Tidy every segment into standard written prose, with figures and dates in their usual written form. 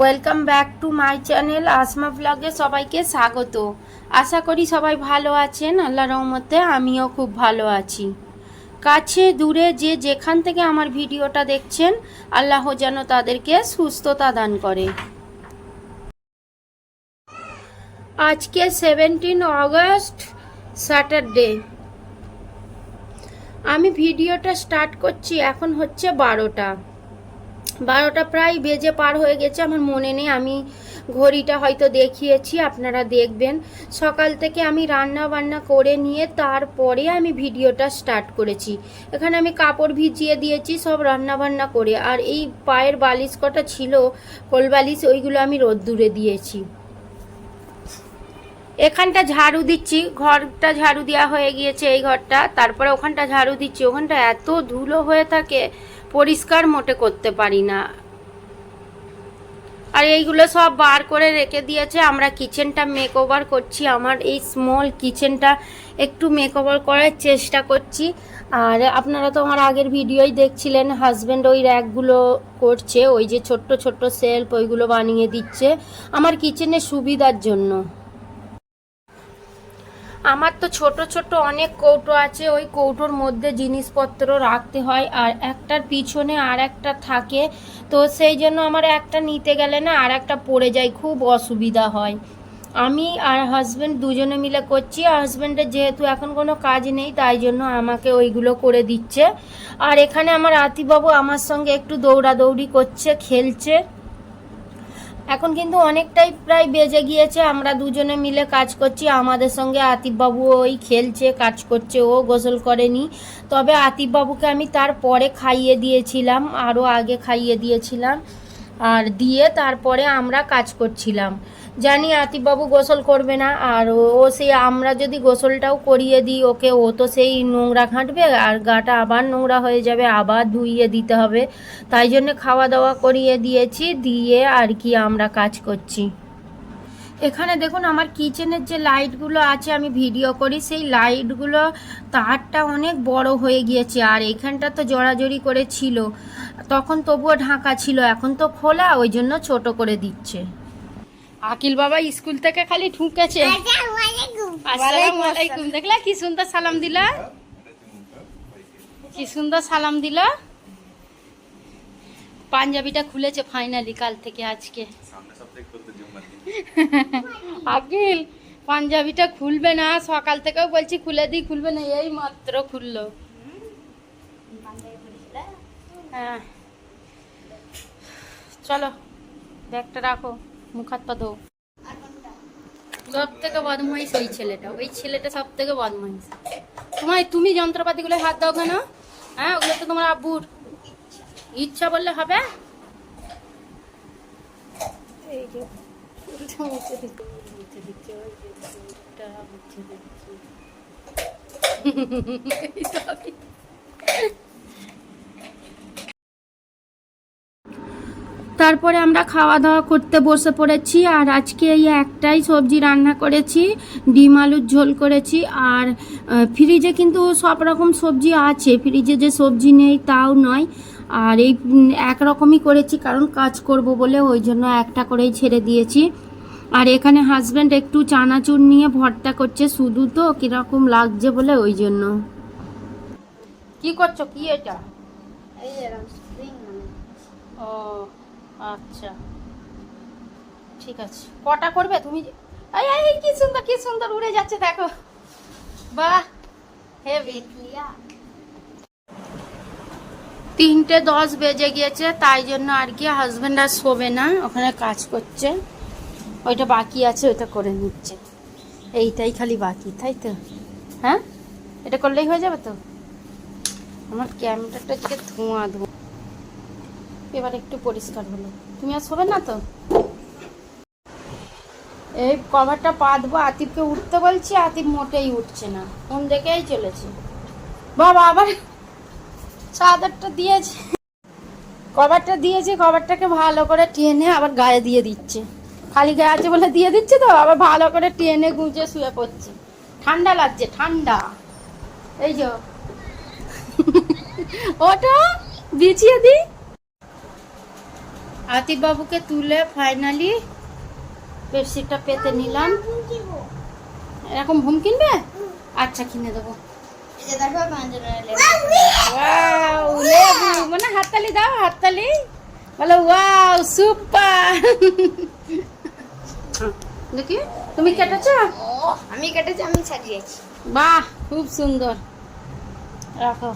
Welcome back to my channel Asma ব্লগে সবাইকে স্বাগত। আশা করি সবাই ভালো আছেন। আল্লাহর রহমতে আমিও খুব ভালো আছি। কাছে দূরে যে যেখান থেকে আমার ভিডিওটা দেখছেন, আল্লাহ যেন তাদেরকে সুস্থতা দান করে। আজকে 17 অগস্ট স্যাটারডে। আমি ভিডিওটা স্টার্ট করছি, এখন হচ্ছে 12টা প্রায় বেজে পার হয়ে গেছে। আমার মনে নেই, আমি ঘড়িটা হয়তো দেখিয়েছি, আপনারা দেখবেন। সকাল থেকে আমি রান্না বান্না করে নিয়ে তারপরে আমি ভিডিওটা স্টার্ট করেছি। এখানে আমি কাপড় ভিজিয়ে দিয়েছি সব রান্না বান্না করে, আর এই পায়ের বালিশ কটা ছিল কোল বালিশ, ওইগুলো আমি রোদ্দুরে দিয়েছি। এখানটা ঝাড়ু দিচ্ছি, ঘরটা ঝাড়ু দেওয়া হয়ে গিয়েছে এই ঘরটা, তারপরে ওখানটা ঝাড়ু দিচ্ছি। ওখানটা এত ধুলো হয়ে থাকে, পরিষ্কার মোটে করতে পারি না। আর এইগুলো সব বার করে রেখে দিয়েছে। আমরা কিচেনটা মেকওভার করছি, আমার এই স্মল কিচেনটা একটু মেকওভার করার চেষ্টা করছি। আর আপনারা তো আমার আগের ভিডিওই দেখছিলেন, হাজব্যান্ড ওই র্যাকগুলো করছে, ওই যে ছোট্ট ছোট্ট সেলফ ওইগুলো বানিয়ে দিচ্ছে আমার কিচেনের সুবিধার জন্য। আমার তো ছোট ছোট অনেক কৌটো আছে, ওই কৌটোর মধ্যে জিনিসপত্র রাখতে হয়, আর একটার পিছনে আর একটা থাকে, তো সেই জন্য আমার একটা নিতে গেলে না আর একটা পড়ে যায়, খুব অসুবিধা হয়। আমি আর হাজব্যান্ড দুজনে মিলে করছি। হাজব্যান্ডের যেহেতু এখন কোনো কাজ নেই, তাই জন্য আমাকে ওইগুলো করে দিচ্ছে। আর এখানে আমার আতিবাবু আমার সঙ্গে একটু দৌড়াদৌড়ি করছে, খেলছে। এখন কিন্তু অনেকটাই প্রায় বেজে গিয়েছে, আমরা দুজনে মিলে কাজ করছি। আমাদের সঙ্গে আতিফবাবু ওই খেলছে, কাজ করছে, ও গোসল করেনি। তবে আতিফবাবুকে আমি তারপরে খাইয়ে দিয়েছিলাম, আরও আগে খাইয়ে দিয়েছিলাম, আর দিয়ে তারপরে আমরা কাজ করছিলাম। জানি আতিফবাবু গোসল করবে না, আর ও সেই আমরা যদি গোসলটাও করিয়ে দিই ওকে, ও তো সেই নোংরা ঘাঁটবে, আর গাটা আবার নোংরা হয়ে যাবে, আবার ধুইয়ে দিতে হবে। তাই জন্য খাওয়া দাওয়া করিয়ে দিয়েছি, দিয়ে আর কি আমরা কাজ করছি। এখানে দেখুন আমার কিচেনের যে লাইটগুলো আছে, আমি ভিডিও করি, সেই লাইটগুলো তারটা অনেক বড় হয়ে গিয়েছে। আর এখানটা তো জড়াজড়ি করে ছিল, তখন তবুও ঢাকা ছিল, এখন তো খোলা, ওই জন্য ছোট করে দিচ্ছে। আকিল বাবা স্কুল থেকে খালি ঢুকেছে। আসসালামু আলাইকুম। দেখলা কি সুন্দর সালাম দিলা, কি সুন্দর সালাম দিলা। পাঞ্জাবিটা খুলেছে ফাইনালি কাল থেকে আজকে। আকিল পাঞ্জাবিটা খুলবে না, সকাল থেকেও বলছি খুলে দিই, খুলবে না, এই মাত্র খুললো। হ্যাঁ চলো ব্যাগটা রাখো, মুখ হাত পা ধো। সব থেকে বদমাইশ ওই ছেলেটা, ওই ছেলেটা সব থেকে বদমাইশ। তুমি যন্ত্রপাতিগুলো হাত দাও কেন? হ্যাঁ, ওগুলো তো তোমার আব্বুর, ইচ্ছা বললে হবে। এই যে তারপরে আমরা খাওয়া দাওয়া করতে বসে পড়েছি। আর আজকে এই একটাই সবজি রান্না করেছি, ডিম আলুর ঝোল করেছি। আর ফ্রিজে কিন্তু সব রকম সবজি আছে, ফ্রিজে যে সবজি নেই তাও নয়। আর এই একরকমই করেছি, কারণ কাজ করব বলে ওই জন্য একটা করেই ছেড়ে দিয়েছি। আর এখানে হাজব্যান্ড একটু চানাচুর নিয়ে ভর্তা করছে, শুধু তো কীরকম লাগছে বলে ওই জন্য। কি করছো, কি এটা? ও আচ্ছা ঠিক আছে, কটা করবে তুমি? এই কি সুন্দর, কি সুন্দর উড়ে যাচ্ছে দেখো, বাহ হেভি। 3:10 বেজে গিয়েছে, তাই জন্য আর কি হাজব্যান্ড আর শোবে না, ওখানে কাজ করছে। ওইটা বাকি আছে, ওইটা করে নিচ্ছে, এইটাই খালি বাকি, তাই তো? হ্যাঁ, এটা করলেই হয়ে যাবে তো। আমার ক্যামেরাটা থেকে ধোঁয়া ধোঁয়া, এবার একটু পরিষ্কার হলো। তুমি আর শোবে না তো? এই কভারটা পাতবো, আতিফকে উঠতে বলছি, আতিফ মোটেই উঠছে না, ফোন দেখেই চলেছে। বাবা আবার চাদরটা দিয়েছে, কভারটা দিয়েছে, কভারটাকে ভালো করে টেনে আবার গায়ে দিয়ে দিচ্ছে। খালি গায়ে আছে বলে দিয়ে দিচ্ছে, তো আবার ভালো করে টেনে গুঁজে শুয়ে পড়ছে। ঠান্ডা লাগছে, ঠান্ডা। এই যে ওটা বিছিয়ে দিই। আতিফ বাবুকে তুলে ফাইনালি বেডশিটটা পেতে নিলাম। এরকম ঘুম কিনবে? আচ্ছা কিনে দেবো। ওয়াও লেবু, মানে হাততালি দাও, হাততালি বলো ওয়াও সুপার। দেখি তুমি কেটেছো? আমি কেটেছি, আমি সাজিয়েছি। বাহ খুব সুন্দর, রাখো।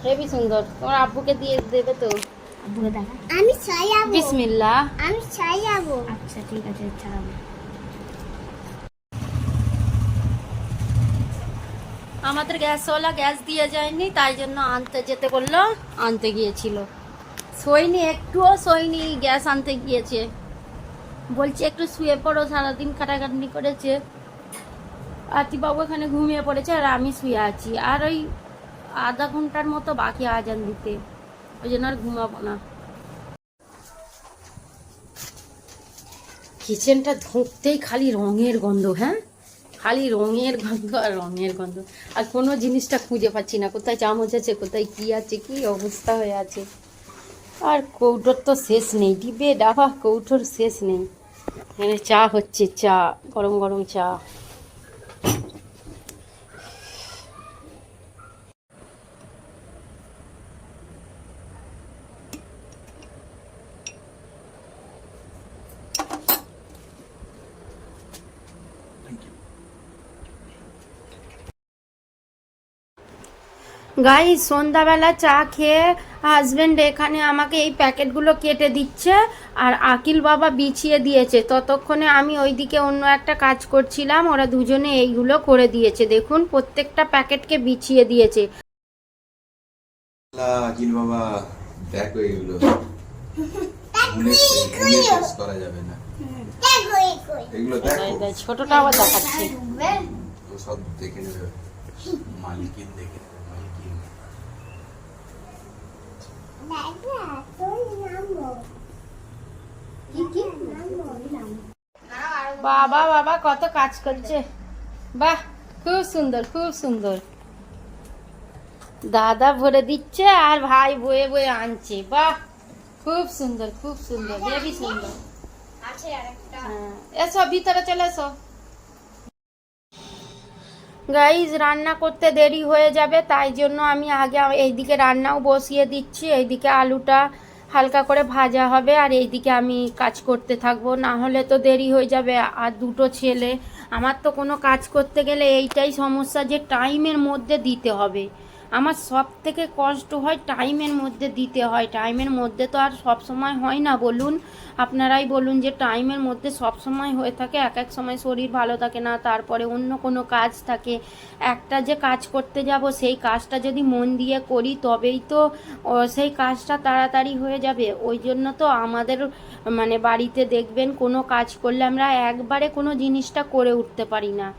হেবি সুন্দর। তোমার আব্বুকে দিয়ে দেবে তো? আব্বুকে দেখা। আমি সাজাবো। বিসমিল্লাহ। আমি সাজাবো। আচ্ছা ঠিক আছে, ছাড়াবো। আমাদের গ্যাসওয়ালা গ্যাস দিয়ে যায়নি, তাই জন্য আনতে যেতে বললো, আনতে গিয়েছিল। শোয়নি, একটুও শোয়নি, গ্যাস আনতে গিয়েছে। বলছে একটু শুয়ে পড়ো, সারাদিন খাটাখাটনি করেছে। আতিবাবু এখানে ঘুমিয়ে পড়েছে আর আমি শুয়ে আছি, আর ওই আধা ঘন্টার মতো বাকি আজান দিতে, ওই জন্য আর ঘুমাবো না। কিচেনটা ঢুকতেই খালি রঙের গন্ধ, হ্যাঁ খালি রঙের গন্ধ আর রঙের গন্ধ, আর কোনো জিনিসটা খুঁজে পাচ্ছি না, কোথায় চামচ আছে, কোথায় কি আছে, কি অবস্থা হয়ে আছে। আর কৌটোর তো শেষ নেই, ডিবে ডাবা কৌটোর শেষ নেই। এখানে চা হচ্ছে, চা গরম গরম চা। গাইস সন্ধ্যাবেলা চা খেয়ে হাজবেন্ড এখানে আমাকে এই প্যাকেটগুলো কেটে দিচ্ছে আর আকিল বাবা বিছিয়ে দিয়েছে। ততক্ষণে আমি ওইদিকে অন্য একটা কাজ করছিলাম, ওরা দুজনে এইগুলো করে দিয়েছে। দেখুন প্রত্যেকটা প্যাকেটকে বিছিয়ে দিয়েছে। আকিল বাবা দেখো এগুলো করা যাবে না, এগুলো দেখো। ছোটটা আবার দেখাচ্ছে, সব দেখে নেবে, মালিকিন দেখে নেবে, মালিকিন। বাবা বাবা কত কাজ করছে, বাহ খুব সুন্দর খুব সুন্দর। দাদা ভরে দিচ্ছে আর ভাই বয়ে বয়ে আনছে, বাহ খুব সুন্দর খুব সুন্দর, বেবি সুন্দর। এসো ভিতরে চলে এসো। গাইজ রান্না করতে দেরি হয়ে যাবে, তাই জন্য আমি আগে এইদিকে রান্নাও বসিয়ে দিচ্ছি। এইদিকে আলুটা হালকা করে ভাজা হবে আর এইদিকে আমি কাজ করতে থাকবো, না হলে তো দেরি হয়ে যাবে। আর দুটো ছেলে, আমার তো কোনো কাজ করতে গেলে এইটাই সমস্যা যে টাইমের মধ্যে দিতে হবে। আমার সব থেকে কষ্ট হয় টাইমের মধ্যে দিতে হয়, টাইমের মধ্যে তো আর সব সময় হয় না বলুন, আপনারাই বলুন যে টাইমের মধ্যে সব সময় হয়ে থাকে। এক এক সময় শরীর ভালো থাকে না, তারপরে অন্য কোনো কাজ থাকে। একটা যে কাজ করতে যাব সেই কাজটা যদি মন দিয়ে করি তবেই তো সেই কাজটা তাড়াতাড়ি হয়ে যাবে। ওই জন্য তো আমাদের মানে বাড়িতে দেখবেন কোনো কাজ করলে আমরা একবারে কোনো জিনিসটা করে উঠতে পারি না।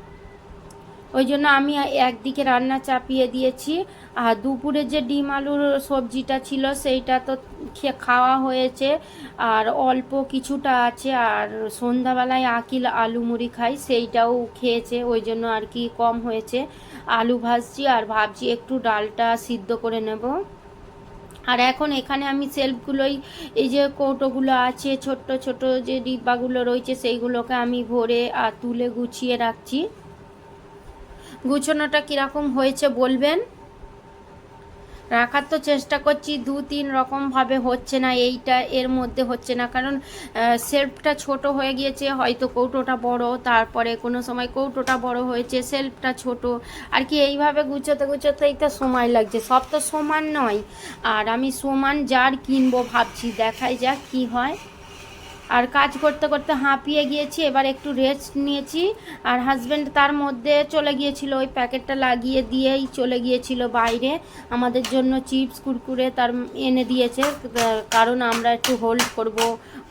ওই জন্য আমি একদিকে রান্না চাপিয়ে দিয়েছি, আর দুপুরে যে ডিম আলুর সবজিটা ছিল সেইটা তো খাওয়া হয়েছে, আর অল্প কিছুটা আছে। আর সন্ধ্যাবেলায় আকিল আলু মুড়ি খাই, সেইটাও খেয়েছে, ওই জন্য আর কি কম হয়েছে। আলু ভাজছি আর ভাবছি একটু ডালটা সিদ্ধ করে নেব। আর এখন এখানে আমি সেলফগুলোই, এই যে কৌটোগুলো আছে ছোট্ট ছোট যে ডিব্বাগুলো রয়েছে সেইগুলোকে আমি ভরে আর তুলে গুছিয়ে রাখছি। গুছানোটা কীরকম হয়েছে বলবেন। রাখার তো চেষ্টা করছি, 2-3 রকমভাবে হচ্ছে না, এইটা এর মধ্যে হচ্ছে না, কারণ সেলফটা ছোট হয়ে গিয়েছে, হয়তো কৌটোটা বড়, তারপরে কোনো সময় কৌটোটা বড় হয়েছে, সেলফটা ছোট, আর কি এইভাবে গুছোতে গুছোতেই তো সময় লাগছে। সব তো সমান নয়, আর আমি সমান জার কিনবো ভাবছি, দেখাই যাক কি হয়। আর কাজ করতে করতে হাঁপিয়ে গিয়েছি, এবার একটু রেস্ট নিয়েছি। আর হাজব্যান্ড তার মধ্যে চলে গিয়েছিল, ওই প্যাকেটটা লাগিয়ে দিয়েই চলে গিয়েছিল বাইরে, আমাদের জন্য চিপস কুরকুরে তার এনে দিয়েছে, কারণ আমরা একটু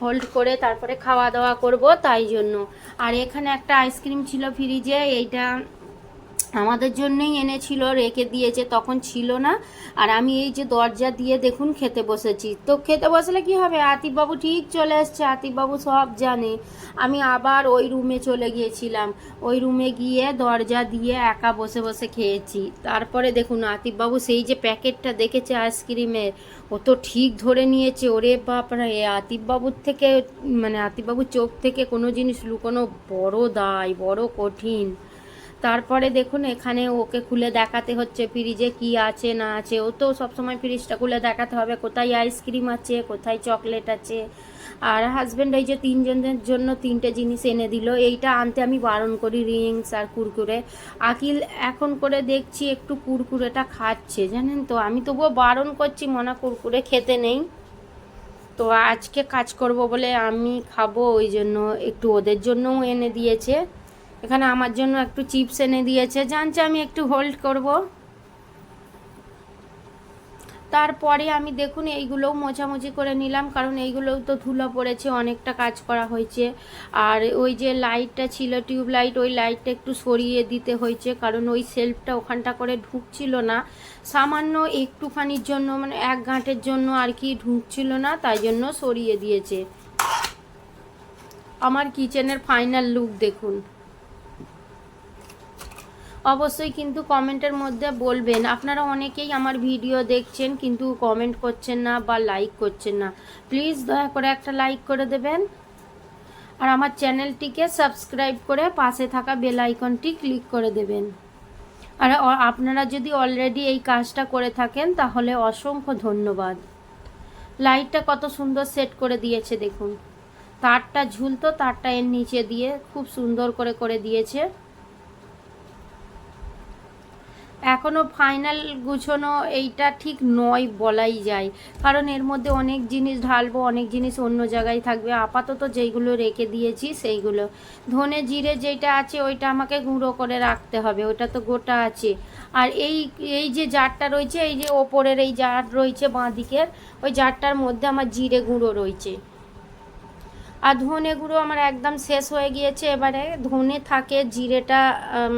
হোল্ড করে তারপরে খাওয়া দাওয়া করব, তাই জন্য। আর এখানে একটা আইসক্রিম ছিল ফ্রিজে, এইটা আমাদের জন্যই এনেছিল, রেখে দিয়েছে, তখন ছিল না। আর আমি এই যে দরজা দিয়ে দেখুন খেতে বসেছি। তো খেতে বসলে কি হবে, আতিফবাবু ঠিক চলে এসছে, আতিফবাবু সব জানে। আমি আবার ওই রুমে চলে গিয়েছিলাম, ওই রুমে গিয়ে দরজা দিয়ে একা বসে বসে খেয়েছি। তারপরে দেখুন আতিফবাবু সেই যে প্যাকেটটা দেখেছে আইসক্রিমের, ও তো ঠিক ধরে নিয়েছে। ওরে বাপরে, আতিফবাবুর থেকে মানে আতিফবাবুর চোখ থেকে কোনো জিনিস লুকোনো বড় দায়, বড় কঠিন। তারপরে দেখুন এখানে ওকে খুলে দেখাতে হচ্ছে ফ্রিজে কি আছে না আছে। ও তো সবসময় ফ্রিজটা খুলে দেখাতে হবে কোথায় আইসক্রিম আছে, কোথায় চকলেট আছে। আর হাজব্যান্ড এই যে 3 জনের জন্য 3টে জিনিস এনে দিল। এইটা আনতে আমি বারণ করি, রিংস আর কুরকুরে। আকিল এখন করে দেখছি একটু কুরকুরেটা খাচ্ছে, জানেন তো। আমি তবুও বারণ করছি, মনা কুরকুরে খেতে নেই। তো আজকে কাজ করব বলে আমি খাবো, ওই জন্য একটু ওদের জন্যও এনে দিয়েছে। এখানে আমার জন্য একটু চিপস এনে দিয়েছে, জানছে আমি একটু হোল্ড করব। তারপরে আমি দেখুন এইগুলোও মোছামুছি করে নিলাম, কারণ এইগুলোও তো ধুলো পড়েছে, অনেকটা কাজ করা হয়েছে। আর ওই যে লাইটটা ছিল টিউব লাইট, ওই লাইটটা একটু সরিয়ে দিতে হয়েছে, কারণ ওই সেলফটা ওখানটা করে ঢুকছিল না। সামান্য একটুখানির জন্য, মানে 1 গাঁটের জন্য আর কি ঢুকছিল না, তাই জন্য সরিয়ে দিয়েছে। আমার কিচেনের ফাইনাল লুক দেখুন। অবশ্যই কিন্তু কমেন্টের মধ্যে বলবেন। আপনারা অনেকেই আমার ভিডিও দেখছেন কিন্তু কমেন্ট করছেন না বা লাইক করছেন না। প্লিজ দয়া করে একটা লাইক করে দেবেন, আর আমার চ্যানেলটিকে সাবস্ক্রাইব করে পাশে থাকা বেল আইকনটি ক্লিক করে দেবেন। আর আপনারা যদি অলরেডি এই কাজটা করে থাকেন তাহলে অসংখ্য ধন্যবাদ। লাইটটা কত সুন্দর সেট করে দিয়েছে দেখুন, তারটা ঝুলতো, তারটা এর নিচে দিয়ে খুব সুন্দর করে করে দিয়েছে। এখনও ফাইনাল গুছানো এইটা ঠিক নয় বলাই যায়, কারণ এর মধ্যে অনেক জিনিস ঢালবো, অনেক জিনিস অন্য জায়গায় থাকবে। আপাতত যেইগুলো রেখে দিয়েছি সেইগুলো। ধনে জিরে যেটা আছে ওইটা আমাকে গুঁড়ো করে রাখতে হবে, ওটা তো গোটা আছে। আর এই যে জারটা রয়েছে, এই যে ওপরের এই জার রয়েছে বাঁ দিকের, ওই জারটার মধ্যে আমার জিরে গুঁড়ো রয়েছে। আর ধনে গুঁড়ো আমার একদম শেষ হয়ে গিয়েছে। এবারে ধনে থাকে, জিরেটা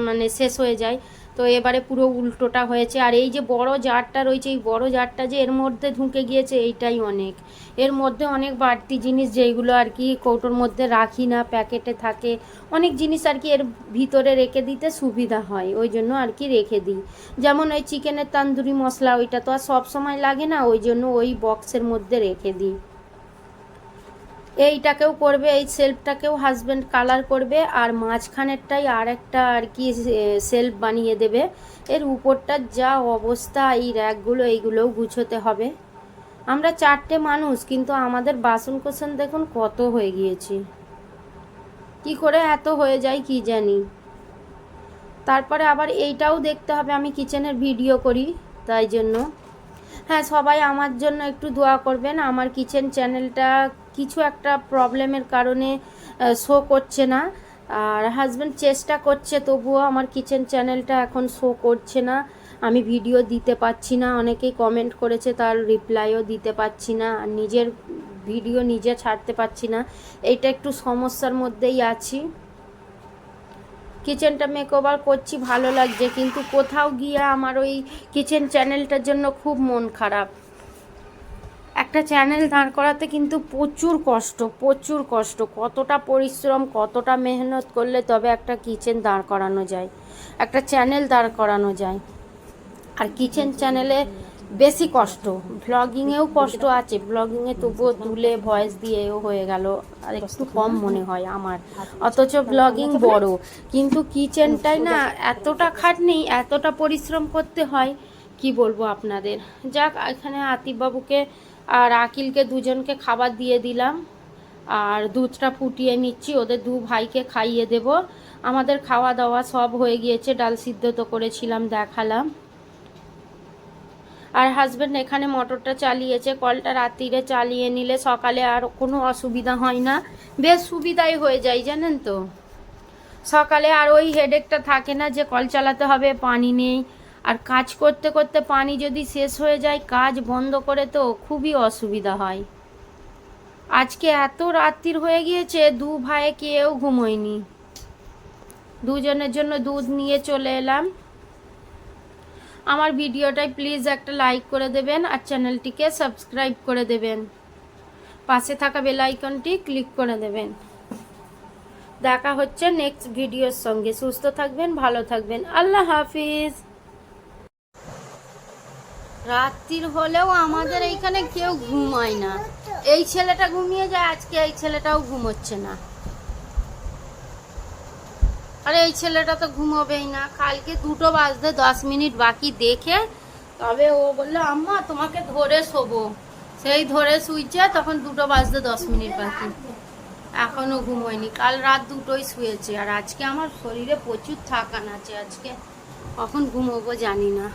মানে শেষ হয়ে যায়, তো এবারে পুরো উল্টোটা হয়েছে। আর এই যে বড় জারটা রয়েছে, এই বড় জারটা যে এর মধ্যে ঢুকে গিয়েছে এইটাই অনেক। এর মধ্যে অনেক বাড়তি জিনিস যেইগুলো আর কি কৌটোর মধ্যে রাখি না, প্যাকেটে থাকে অনেক জিনিস আর কি, এর ভিতরে রেখে দিতে সুবিধা হয়, ওই জন্য আর কি রেখে দিই। যেমন ওই চিকেনের তান্দুরি মশলা, ওইটা তো আর সব সময় লাগে না, ওই জন্য ওই বক্সের মধ্যে রেখে দিই। এইটাকেও করবে, এই সেলফটাকেও হাজব্যান্ড কালার করবে, আর মাঝখানেরটাই আর একটা আর কি সেলফ বানিয়ে দেবে। এর উপরটার যা অবস্থা, এই র্যাকগুলো এইগুলোও গুছোতে হবে। আমরা 4টে মানুষ, কিন্তু আমাদের বাসন কোসন দেখুন কত হয়ে গিয়েছে, কি করে এত হয়ে যায় কি জানি। তারপরে আবার এইটাও দেখতে হবে, আমি কিচেনের ভিডিও করি তাই জন্য। হ্যাঁ, সবাই আমার জন্য একটু দোয়া করবেন। আমার কিচেন চ্যানেলটা কিছু একটা প্রবলেমের কারণে শো করছে না, আর হাজব্যান্ড চেষ্টা করছে, তবুও আমার কিচেন চ্যানেলটা এখন শো করছে না। আমি ভিডিও দিতে পারছি না, অনেকেই কমেন্ট করেছে তার রিপ্লাইও দিতে পারছি না, আর নিজের ভিডিও নিজে ছাড়তে পারছি না। এইটা একটু সমস্যার মধ্যেই আছি। কিচেনটা মেকওভার করছি, ভালো লাগছে, কিন্তু কোথাও গিয়ে আমার ওই কিচেন চ্যানেলটার জন্য খুব মন খারাপ। একটা চ্যানেল দাঁড় করাতে কিন্তু প্রচুর কষ্ট, প্রচুর কষ্ট। কতটা পরিশ্রম, কতটা মেহনত করলে তবে একটা কিচেন দাঁড় করানো যায়, একটা চ্যানেল দাঁড় করানো যায়। আর কিচেন চ্যানেলে বেশি কষ্ট, ব্লগিংয়েও কষ্ট আছে, ব্লগিংয়ে তবুও তুলে ভয়েস দিয়েও হয়ে গেল, আর একটু কম মনে হয় আমার, অথচ ব্লগিং বড়। কিন্তু কিচেনটাই না এতটা খাটনি, এতটা পরিশ্রম করতে হয়, কি বলবো আপনাদের। যাক, এখানে আতিফবাবুকে আর আকিলকে দুজনকে খাবার দিয়ে দিলাম, আর দুধটা ফুটিয়ে নিচ্ছি, ওদের 2 ভাইকে খাইয়ে দেব। আমাদের খাওয়া দাওয়া সব হয়ে গিয়েছে, ডাল সিদ্ধ তো করেছিলাম, দেখালাম। আর হাজব্যান্ড এখানে মোটরটা চালিয়েছে, কলটা রাত্রিরে চালিয়ে নিলে সকালে আর কোনো অসুবিধা হয় না, বেশ সুবিধাই হয়ে যায় জানেন তো। সকালে আর ওই হেডেকটা থাকে না যে কল চালাতে হবে, পানি নেই। আর কাজ করতে করতে পানি যদি শেষ হয়ে যায়, কাজ বন্ধ করে তো খুবই অসুবিধা হয়। আজকে এত রাত্রির হয়ে গিয়েছে, 2 ভাইয়ে কেউ ঘুমোয়নি, দুজনের জন্য দুধ নিয়ে চলে এলাম। আমার ভিডিওটাই প্লিজ একটা লাইক করে দেবেন আর চ্যানেলটিকে সাবস্ক্রাইব করে দেবেন, পাশে থাকা বেল আইকনটি ক্লিক করে দেবেন। দেখা হচ্ছে নেক্সট ভিডিওর সঙ্গে। সুস্থ থাকবেন, ভালো থাকবেন, আল্লাহ হাফিজ। রাত্রির হলেও আমাদের এইখানে কেউ ঘুমায় না। এই ছেলেটা ঘুমিয়ে যায়, আজকে এই ছেলেটাও ঘুমোচ্ছে না। আরে এই ছেলেটা তো ঘুমোবেই না। কালকে 2টো বাজতে 10 মিনিট বাকি দেখে তবে ও বললো আম্মা তোমাকে ধরে শোবো, সেই ধরে শুইছে, তখন 2টো বাজতে 10 মিনিট বাকি, এখনো ঘুমোয়নি। কাল রাত 2টোয় শুয়েছে। আর আজকে আমার শরীরে প্রচুর থাকান আছে, আজকে কখন ঘুমোবো জানি না।